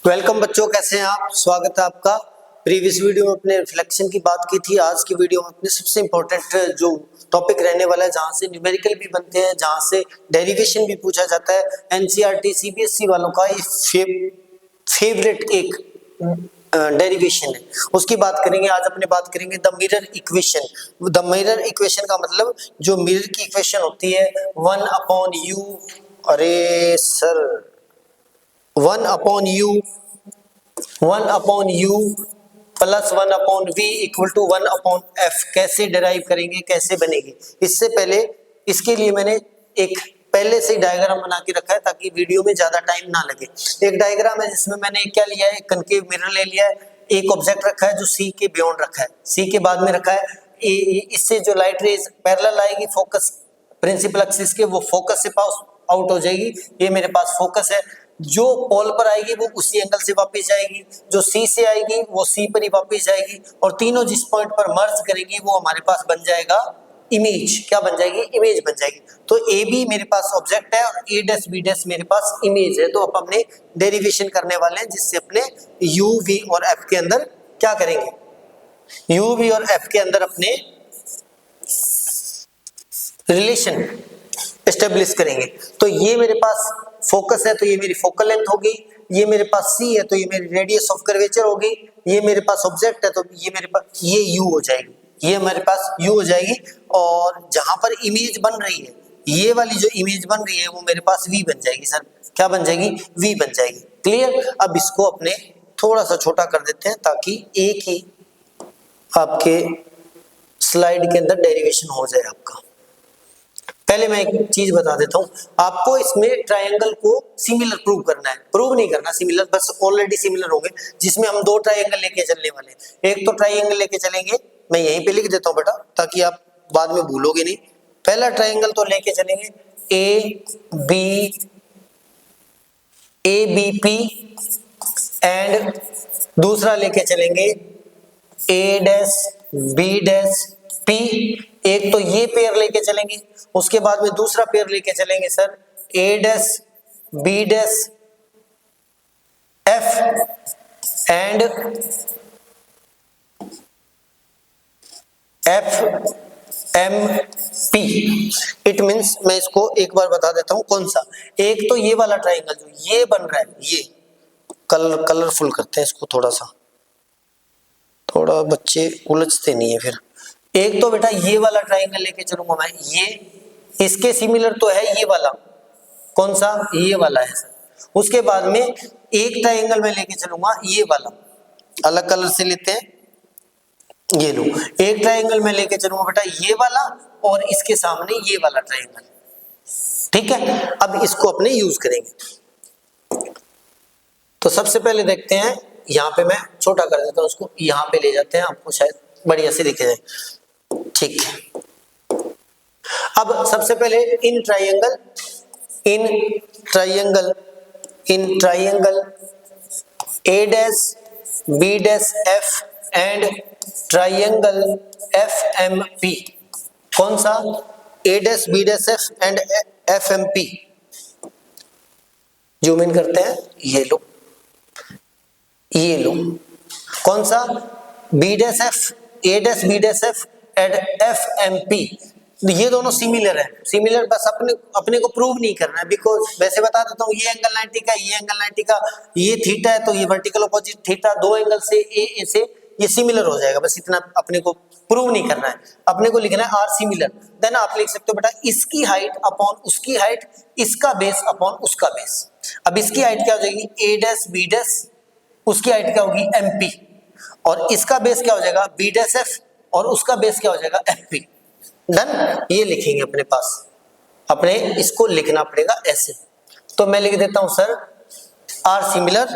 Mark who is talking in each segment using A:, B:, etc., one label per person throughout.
A: Welcome बच्चों, कैसे हैं आप। स्वागत है आपका। प्रीवियस वीडियो में अपने रिफ्लेक्शन की बात की थी। आज की वीडियो में अपने सबसे इंपॉर्टेंट जो टॉपिक रहने वाला है, जहां से न्यूमेरिकल भी बनते हैं, जहां से डेरिवेशन भी पूछा जाता है, एनसीईआरटी सीबीएसई वालों का ये फेवरेट एक डेरिवेशन है, उसकी बात करेंगे। आज अपने बात करेंगे the mirror equation. The mirror equation का मतलब जो मिरर की इक्वेशन होती है 1/u, अरे sir 1/u plus 1/v equal to 1/f कैसे डिराइव करेंगे, कैसे बनेगी। इससे पहले इसके लिए मैंने एक पहले से डायग्राम बना के रखा है ताकि वीडियो में ज्यादा टाइम ना लगे। एक डायग्राम है जिसमें मैंने क्या लिया है, कनकेव मिरर ले लिया है, एक ऑब्जेक्ट रखा है जो सी के बियॉन्ड रखा है, सी के बाद में रखा है। इससे जो लाइट रेज पैरेलल आएगी फोकस प्रिंसिपल एक्सिस के, वो फोकस से पास आउट हो जाएगी। ये मेरे पास फोकस है, जो पोल पर आएगी वो उसी एंगल से वापस जाएगी, जो सी से आएगी वो सी पर ही वापस जाएगी, और तीनों जिस पॉइंट पर मर्ज करेंगी वो हमारे पास बन जाएगा इमेज। क्या बन जाएगी? इमेज बन जाएगी। तो ए बी मेरे पास ऑब्जेक्ट है और ए डैश बी डैश मेरे पास इमेज है। तो अब अपने डेरिवेशन करने वाले हैं, जिससे अपने यू वी और एफ के अंदर क्या करेंगे, यू वी और एफ के अंदर अपने रिलेशन एस्टेब्लिश करेंगे। तो ये मेरे पास फोकस है, तो ये मेरी फोकल लेंथ होगी। ये मेरे पास सी है, तो ये मेरी रेडियस ऑफ कर्वेचर होगी। ये मेरे पास ऑब्जेक्ट है, तो ये मेरे पास ये यू हो जाएगी, ये मेरे पास यू हो जाएगी। और जहां पर इमेज बन रही है, ये वाली जो इमेज बन रही है वो मेरे पास वी बन जाएगी। सर क्या बन जाएगी? वी बन जाएगी। क्लियर। अब इसको अपने थोड़ा सा छोटा कर देते हैं ताकि एक ही आपके स्लाइड के अंदर डेरिवेशन हो जाए आपका। पहले मैं एक चीज बता देता हूं आपको, इसमें ट्रायंगल को सिमिलर प्रूव करना है। प्रूव नहीं करना सिमिलर, बस ऑलरेडी सिमिलर होंगे, जिसमें हम दो ट्रायंगल लेके चलने वाले हैं। एक तो ट्रायंगल लेके चलेंगे, मैं यहीं पे लिख देता हूं बेटा ताकि आप बाद में भूलोगे नहीं। पहला ट्रायंगल तो लेके चलेंगे ए बी पी, एंड दूसरा लेके चलेंगे ए डैश बी डैश पी। एक तो ये पेयर लेके चलेंगे, उसके बाद में दूसरा पेयर लेके चलेंगे sir A dash B dash F and F M P. It means, मैं इसको एक बार बता देता हूं कौन सा। एक तो ये वाला ट्राइंगल जो ये बन रहा है, ये कलरफुल करते हैं इसको थोड़ा बच्चे उलझते नहीं है फिर। एक तो बेटा ये वाला ट्राइंगल लेके चलूंगा मैं, ये इसके सिमिलर तो है ये वाला, कौन सा? ये वाला है सर। उसके बाद में एक ट्राइंगल में लेके चलूंगा ये वाला, अलग कलर से लेते हैं, ये लो। एक ट्राइंगल में लेके चलूंगा बेटा ये वाला, और इसके सामने ये वाला ट्राइंगल। ठीक है, अब इसको अपने यूज करेंगे। तो सबसे पहले देखते हैं, यहाँ पे मैं छोटा कर देता हूँ उसको, यहाँ पे ले जाते हैं, आपको शायद बढ़िया से दिखे जाए। ठीक है, अब सबसे पहले इन triangle A dash B dash F and triangle F M P. कौन सा? A dash B dash F and F M P. Zoom in करते हैं, ये लो, ये लो। कौन सा? B dash F, A dash B dash F and F M P. ये दोनों सिमिलर है, सिमिलर, बस अपने को प्रूव नहीं करना है। बिकॉज वैसे बता देता हूँ, ये एंगल 90 का, ये एंगल 90 का, ये थीटा है तो ये वर्टिकल अपोजिट थीटा, दो एंगल से ए से ये सिमिलर हो जाएगा। बस इतना अपने को प्रूव नहीं करना है, अपने को लिखना है आर सिमिलर। देन आप लिख सकते हो बेटा इसकी हाइट अपॉन उसकी हाइट, इसका बेस अपॉन उसका बेस। अब इसकी हाइट क्या हो जाएगी? ए डैश बी डैश, उसकी हाइट क्या होगी? एम पी, और इसका बेस क्या हो जाएगा? बी डैश एफ, और उसका बेस क्या हो जाएगा? F P. डन। ये लिखेंगे अपने पास, अपने इसको लिखना पड़ेगा ऐसे। तो मैं लिख देता हूं सर आर सिमिलर,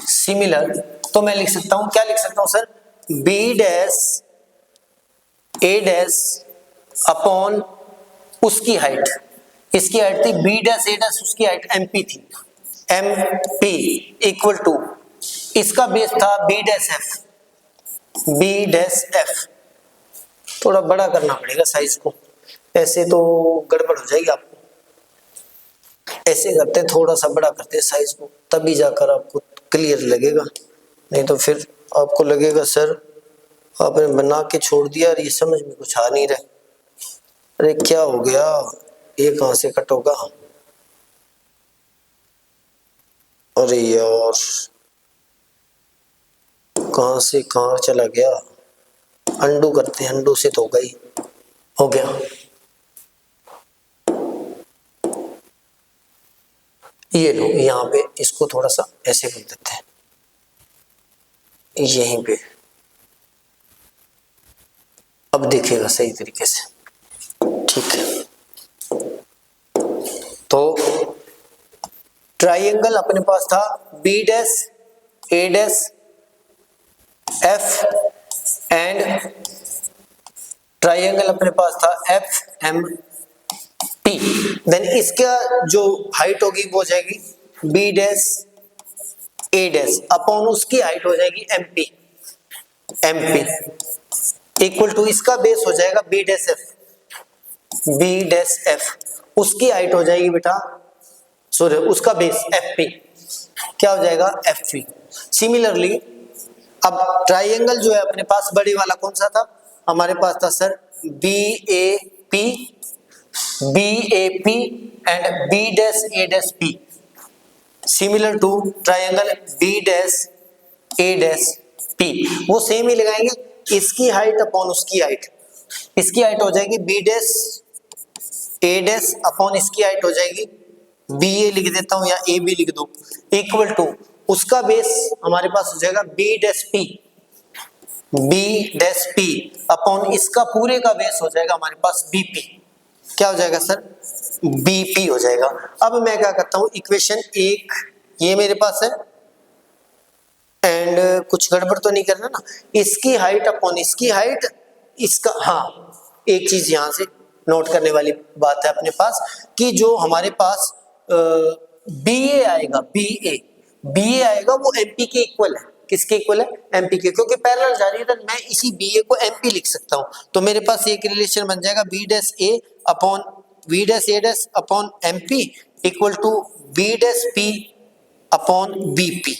A: सिमिलर। तो मैं लिख सकता हूं, क्या लिख सकता हूं sir? B dash A dash upon उसकी हाइट, इसकी हाइट थी बी डैश ए डैश, उसकी हाइट एम पी थी, एम पी इक्वल टू इसका बेस था B dash F, B dash F. थोड़ा बड़ा करना पड़ेगा साइज को, ऐसे तो गड़बड़ हो जाएगी आपको, ऐसे करते हैं, थोड़ा सा बड़ा करते हैं साइज को, तभी जाकर आपको क्लियर लगेगा, नहीं तो फिर आपको लगेगा सर आपने बना के छोड़ दिया और ये समझ में कुछ आ नहीं रहा, अरे क्या हो गया, ये कहां से कट होगा, अरे यार कहां से कहां चला गया, अंडू करते हैं, अंडू से तो होगा ही, हो गया। ये लो यहाँ पे इसको थोड़ा सा ऐसे कर देते हैं, यहीं पे, अब देखिएगा सही तरीके से, ठीक है। तो ट्राइंगल अपने पास था B dash A dash F and triangle अपने पास था एफ एम पी, देन इसका जो हाइट होगी वो हो जाएगी B dash A dash upon उसकी हाइट हो जाएगी एमपी, एमपी इक्वल टू इसका बेस हो जाएगा B dash F, B dash F उसकी हाइट हो जाएगी बेटा, सॉरी उसका बेस एफ पी, क्या हो जाएगा एफ पी। सिमिलरली अब ट्राइंगल जो है अपने पास बड़ी वाला कौन सा था, हमारे पास था sir B A P and B dash A dash P, similar to triangle B dash A dash P, वो सेम ही लगाएंगे, इसकी हाइट अपॉन उसकी हाइट, इसकी हाइट हो जाएगी B dash A dash upon इसकी हाइट हो जाएगी बी ए लिख देता हूं या ए बी लिख दो, इक्वल टू उसका बेस हमारे पास हो जाएगा बी डैश पी अपॉन इसका पूरे का बेस हो जाएगा हमारे पास बीपी, क्या हो जाएगा सर बीपी हो जाएगा। अब मैं क्या करता हूं, इक्वेशन एक ये मेरे पास है एंड कुछ गड़बड़ तो नहीं करना ना, इसकी हाइट अपॉन इसकी हाइट, इसका, हाँ एक चीज यहां से नोट करने वाली बात है अपने पास कि जो हमारे पास बी ए आएगा, बी ए आएगा वो एमपी के इक्वल है, किसके इक्वल है एमपी के, क्योंकि पैरेलल जा रही है तो मैं इसी बी ए को एमपी लिख सकता हूं, तो मेरे पास एक रिलेशन बन जाएगा B dash A upon B dash A dash upon MP equal to B dash P upon BP.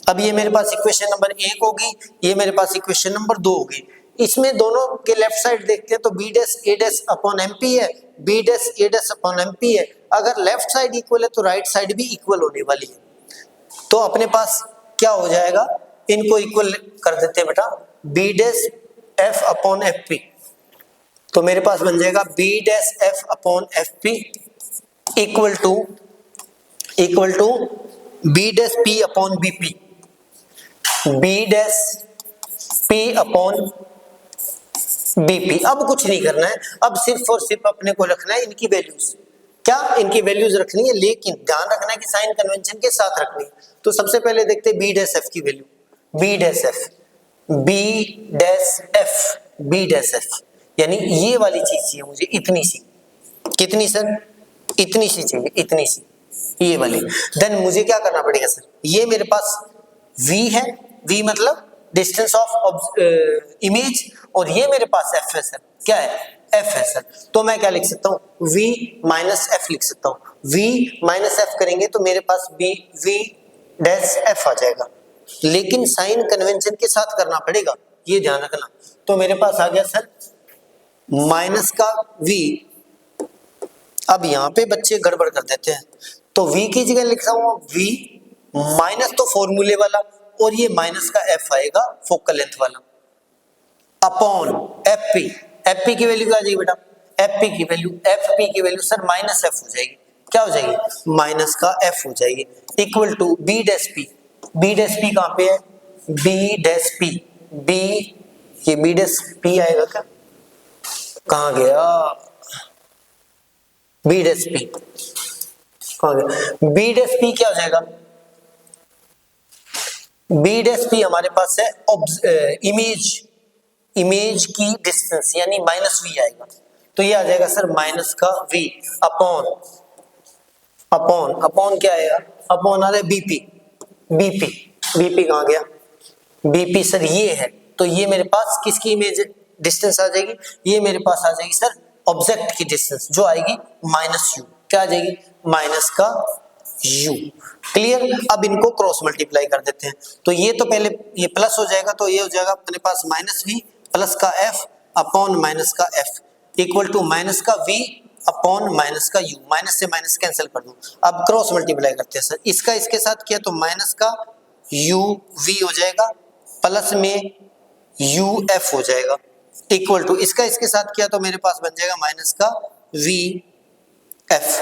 A: अब ये मेरे पास इक्वेशन नंबर एक होगी, ये मेरे पास इक्वेशन नंबर दो होगी, इसमें दोनों के लेफ्ट साइड देखते हैं तो B dash A dash upon MP है, B dash A dash upon MP है, अगर लेफ्ट साइड इक्वल है तो राइट साइड भी इक्वल होने वाली है, तो अपने पास क्या हो जाएगा, इनको इक्वल कर देते हैं बेटा, B dash F upon F P, तो मेरे पास बन जाएगा B dash F upon F P equal to B dash P upon BP, B dash P upon BP. अब कुछ नहीं करना है, अब सिर्फ और सिर्फ अपने को रखना है इनकी वैल्यूज, क्या इनकी वैल्यूज रखनी है, लेकिन ध्यान रखना है कि साइन कन्वेंशन के साथ रखनी है। तो सबसे पहले देखते हैं बी डैश एफ की वैल्यू, बी डैश एफ यानी ये वाली चीज चाहिए मुझे, इतनी सी, कितनी सर इतनी सी चाहिए, इतनी सी ये वाली, देन मुझे क्या करना पड़ेगा सर, ये मेरे पास v है, v मतलब डिस्टेंस ऑफ इमेज, और ये मेरे पास f है सर, क्या है f है सर, तो मैं क्या लिख सकता हूँ v माइनस f लिख सकता हूँ, v माइनस f करेंगे तो मेरे पास v डैश f आ जाएगा, लेकिन साइन कन्वेंशन के साथ करना पड़ेगा, ये ध्यान रखना। तो मेरे पास आ गया सर माइनस का v, अब यहाँ पे बच्चे गड़बड़ कर देते हैं, तो v की जगह लिखता हूँ v माइनस तो फॉर्मूले वाला, और ये माइनस का f आएगा फोकल लेंथ वाला, अपॉन fp की वैल्यू क्या आ जाएगी बेटा, fp की वैल्यू सर माइनस f हो जाएगी, क्या हो जाएगी माइनस का f हो जाएगी, equal to b dash p कहाँ पे है, b डैश p, ये b डैश p आएगा क्या, कहाँ गया b डैश p, कहाँ गया b डैश p, क्या हो जाएगा b डैश p हमारे पास है इमेज की डिस्टेंस यानी माइनस v आएगा, तो ये आ जाएगा सर माइनस का v अपॉन क्या आएगा, अपॉन आ रहा है बीपी कहाँ गया, बीपी सर ये है, तो ये मेरे पास किसकी इमेज डिस्टेंस आ जाएगी, ये मेरे पास आ जाएगी सर ऑब्जेक्ट की डिस्टेंस जो आएगी माइनस यू, क्या आ जाएगी माइनस का u। क्लियर। अब इनको क्रॉस मल्टीप्लाई कर देते हैं, तो ये तो पहले ये प्लस हो जाएगा, तो ये हो जाएगा अपने पास माइनस v प्लस का f अपॉन माइनस का f इक्वल टू माइनस का v अपॉन माइनस का u। माइनस से माइनस कैंसिल कर दो। अब क्रॉस मल्टीप्लाई करते हैं सर, इसका इसके साथ किया तो माइनस का u v हो जाएगा प्लस में u f हो जाएगा इक्वल टू इसका इसके साथ किया तो मेरे पास बन जाएगा माइनस का v f,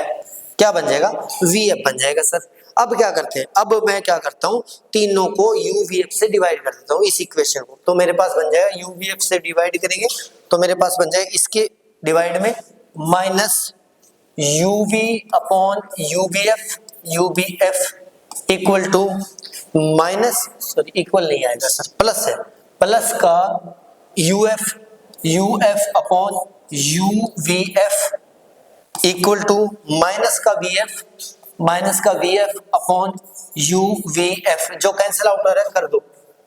A: क्या बन जाएगा v f बन जाएगा सर। अब क्या करते हैं, अब मैं क्या करता हूँ तीनों को u v f से डिवाइड कर देता हूँ इस इक्वेशन को, तो मेरे पास बन जाएगा u v f से डिवाइड करेंगे तो मेरे पास बन जाएगा इसके डिवाइड में minus u v upon u v f equal to minus sorry equal नहीं आएगा सर, प्लस है, प्लस का u f upon u v f equal to minus का v f upon u v f, जो cancel out हो रहा है कर दो,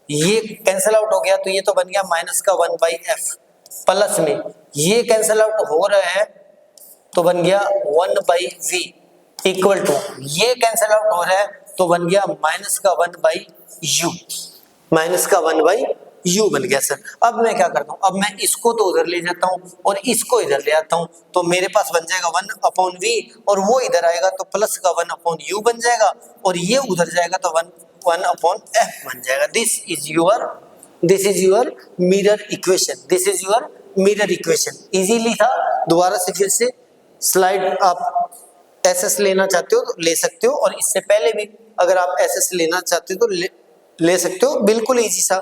A: ये कैंसिल आउट हो गया तो ये तो बन गया माइनस का 1 बाई एफ प्लस में ये कैंसिल आउट हो रहा है तो बन गया 1 बाई वी इक्वल टू ये कैंसिल आउट हो रहा है तो बन गया माइनस का 1 बाई यू, माइनस का 1 बाई यू बन गया सर। अब मैं क्या करता हूँ, अब मैं इसको तो उधर ले जाता हूँ और इसको इधर ले आता हूँ, तो मेरे पास बन जाएगा 1 अपॉन वी और वो इधर आएगा तो प्लस का 1 अपॉन यू बन जाएगा और ये उधर जाएगा तो 1 अपॉन एफ बन जाएगा। This is your mirror equation, this is your mirror equation. Easily था, दोबारा से फिर से स्लाइड आप एसएस लेना चाहते हो तो ले सकते हो और इससे पहले भी अगर आप एसएस लेना चाहते हो तो ले सकते हो, बिल्कुल इजी सा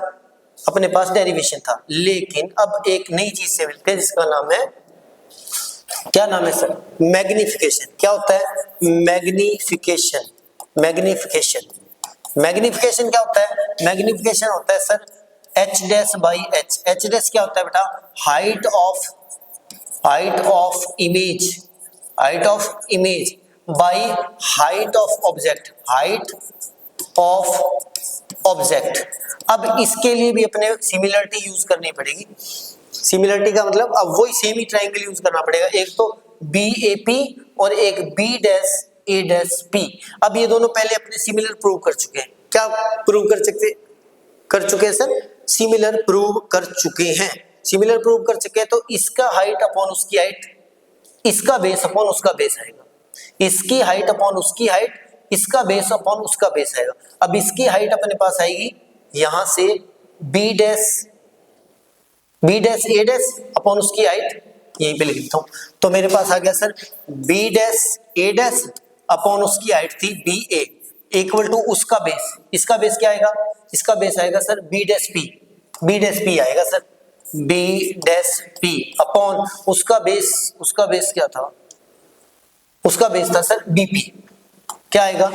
A: अपने पास डेरिवेशन था। लेकिन अब एक नई चीज से मिलते हैं जिसका नाम है, क्या नाम है सर, मैग्निफिकेशन। क्या होता है मैग्निफिकेशन, मैग्निफिकेशन क्या होता है, मैग्निफिकेशन होता है sir H dash by H. H dash क्या होता है बेटा, height of image by height of object. अब इसके लिए भी अपने सिमिलरिटी यूज करनी पड़ेगी। सिमिलरिटी का मतलब अब वही सेम ही ट्रायंगल यूज करना पड़ेगा, एक तो BAP और एक B dash A dash P। अब ये दोनों पहले अपने सिमिलर प्रूव कर चुके हैं। क्या प्रूव कर चुके हैं सर, सिमिलर प्रूव कर चुके हैं। सिमिलर प्रूव कर चुके हैं तो इसका हाइट अपॉन उसकी हाइट, इसका बेस अपॉन उसका बेस आएगा, इसकी हाइट अपॉन उसकी हाइट, इसका बेस अपॉन उसका बेस आएगा। अब इसकी हाइट अपने पास आएगी यहां से B dash A dash upon उसकी हाइट, यहीं पे लिख देता हूं, तो मेरे पास आ गया sir B dash A dash upon उसकी हाइट थी BA इक्वल टू उसका बेस, इसका बेस क्या आएगा, इसका बेस आएगा सर B डैश P आएगा sir, B dash P upon उसका बेस क्या था, उसका बेस था सर BP, क्या आएगा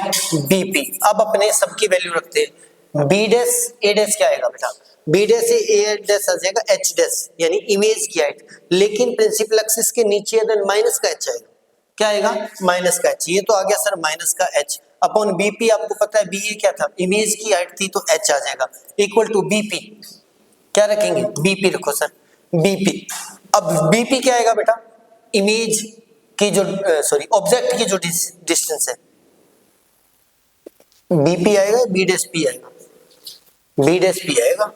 A: BP। अब अपने सबकी वैल्यू रखते हैं, B डैश A डैश क्या आएगा बेटा, B डैश से A डैश आ जाएगा H डैश यानी इमेज की हाइट, लेकिन प्रिंसिपल एक्सिस के नीचे देन माइनस का H आएगा, क्या आएगा माइनस का H, ये तो आ गया सर माइनस का H अपॉन BP। आपको पता है BA क्या था, इमेज की हाइट थी तो H आ जाएगा इक्वल टू BP, क्या रखेंगे BP रखो सर BP। अब BP क्या आएगा बेटा, इमेज की जो ऑब्जेक्ट की जो डिस्टेंस है, BP आएगा B डैश P आएगा, B डैश P आएगा,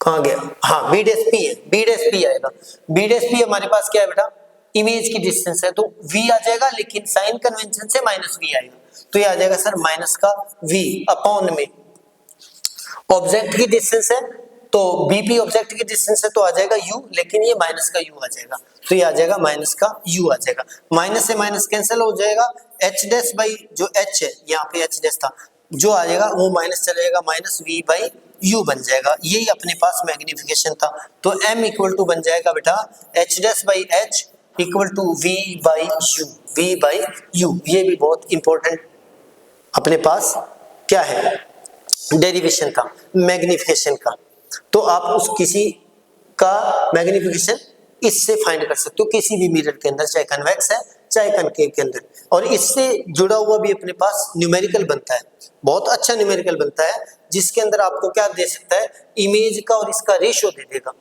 A: कहाँ गया, हाँ B डैश P है, B डैश P आएगा। B डैश P हमारे पास क्या है बेटा, इमेज की डिस्टेंस है तो V आ जाएगा, लेकिन साइन कन्वेंशन से माइनस V आएगा, तो ये आ जाएगा सर माइनस का V अपॉन में ऑब्जेक्ट की डिस्टेंस है तो BP ऑब्जेक्ट की डिस्टेंस है तो आ जाएगा U, लेकिन ये माइनस का U आ जाएगा, तो ये आ जाएगा माइनस का U आ जाएगा। माइनस से माइनस कैंसिल हो जाएगा, H डैश बाई जो H है, यहाँ पे H डैश था, जो आ जाएगा वो माइनस चला जाएगा, माइनस V बाई U बन जाएगा। यही अपने पास मैग्निफिकेशन था, तो M इक्वल टू बन जाएगा बेटा H dash by H equal to V by U। ये भी बहुत इंपॉर्टेंट अपने पास क्या है डेरिवेशन था मैग्निफिकेशन का। तो आप उस किसी का मैग्निफिकेशन इससे फाइंड कर सकते हो किसी भी मिरर के अंदर, चाहे कन्वेक्स है चाहे कनकेव के अंदर, और इससे जुड़ा हुआ भी अपने पास न्यूमेरिकल बनता है, बहुत अच्छा न्यूमेरिकल बनता है, जिसके अंदर आपको क्या दे सकता है, इमेज का और इसका रेशियो दे देगा,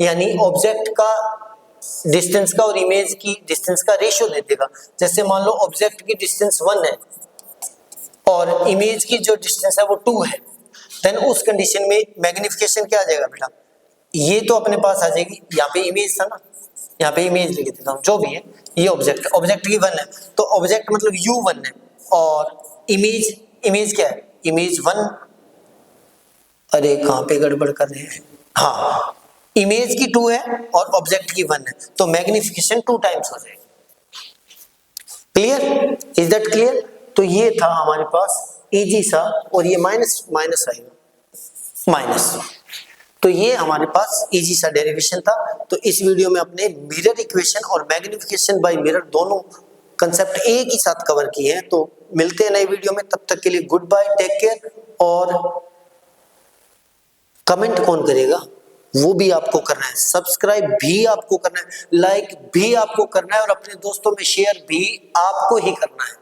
A: यानी ऑब्जेक्ट का डिस्टेंस का और इमेज की डिस्टेंस का रेशियो दे देगा। जैसे मान लो ऑब्जेक्ट की डिस्टेंस 1 है और इमेज की जो डिस्टेंस है वो 2 है, देन उस कंडीशन में मैग्निफिकेशन क्या आ जाएगा बेटा, ये तो अपने पास आ जाएगी, यहाँ पे इमेज था ना, यहाँ पे इमेज लिख देता हूँ, जो भी है ये ऑब्जेक्ट, ऑब्जेक्ट की 1 है तो ऑब्जेक्ट मतलब u1 है और इमेज क्या है, इमेज 1, अरे कहाँ पे गड़बड़ कर रहे हैं, हाँ इमेज की 2 है और ऑब्जेक्ट की 1 है तो मैग्निफिकेशन 2 टाइम्स हो जाएगी। Clear, is that clear? तो ये था हमारे पास इजी सा, और ये माइनस माइनस आएगा माइनस, तो ये हमारे पास इजी सा डेरिवेशन था। तो इस वीडियो में अपने मिरर इक्वेशन और मैग्निफिकेशन बाय मिरर दोनों कंसेप्ट एक ही साथ कवर किए हैं। तो मिलते हैं नई वीडियो में, तब तक के लिए गुड बाय, टेक केयर। और कमेंट कौन करेगा वो भी आपको करना है, सब्सक्राइब भी आपको करना है, लाइक भी आपको करना है और अपने दोस्तों में शेयर भी आपको ही करना है।